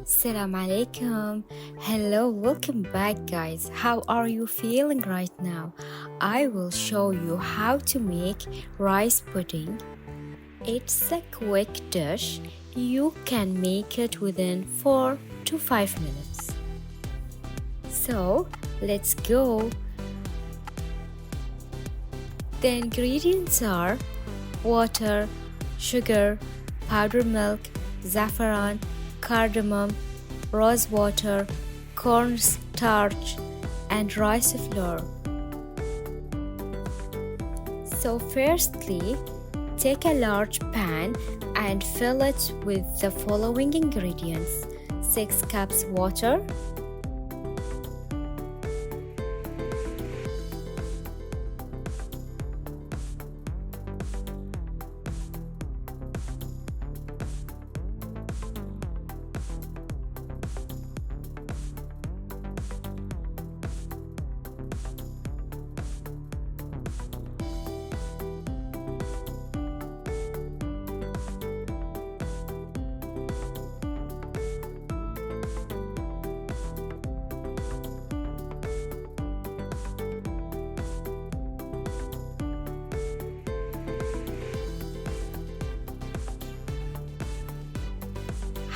Assalamu alaikum. Hello, welcome back, guys. How are you feeling right now? I will show you how to make rice pudding. It's a quick dish. You can make it within 4 to 5 minutes. So, let's go. The ingredients are water, sugar, powdered milk, saffron, cardamom, rose water, cornstarch, and rice flour. So firstly, take a large pan and fill it with the following ingredients: 6 cups water,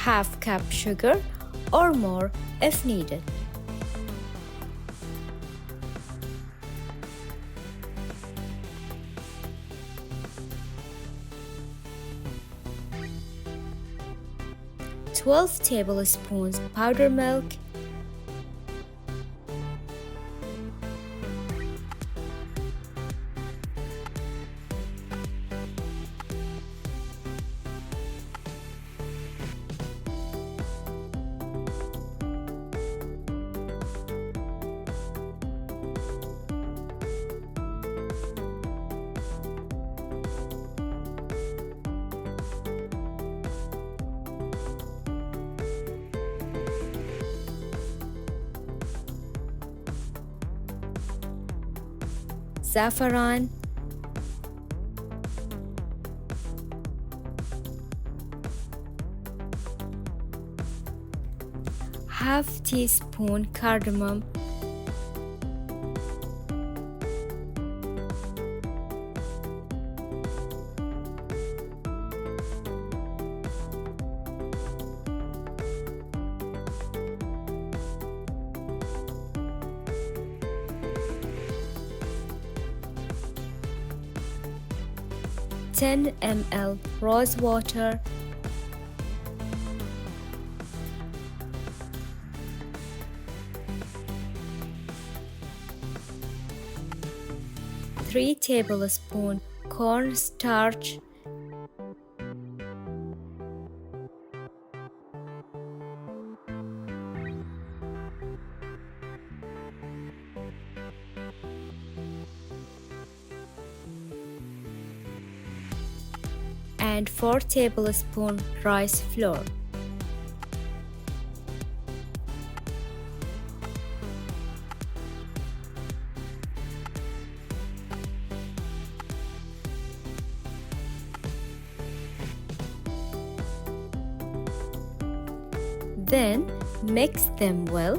1/2 cup sugar or more if needed. Twelve tablespoons powdered milk, saffron, half teaspoon cardamom, ten ml rose water, three tablespoons cornstarch, and 4 tablespoons rice flour. Then mix them well.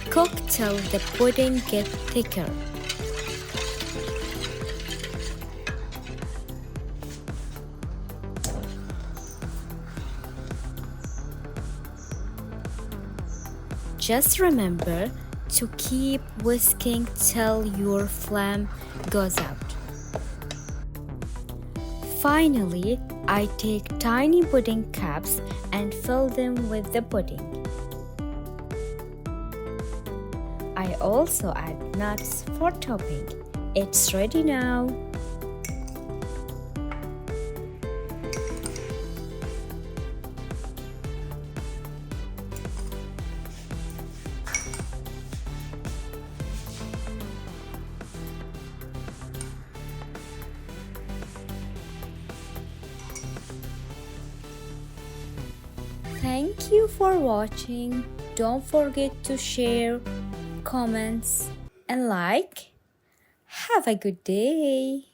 Cook till the pudding gets thicker. Just remember to keep whisking till your flame goes out. Finally, I take tiny pudding cups and fill them with the pudding. I also add nuts for topping. It's ready now. Thank you for watching. Don't forget to share, comments, and like. Have a good day.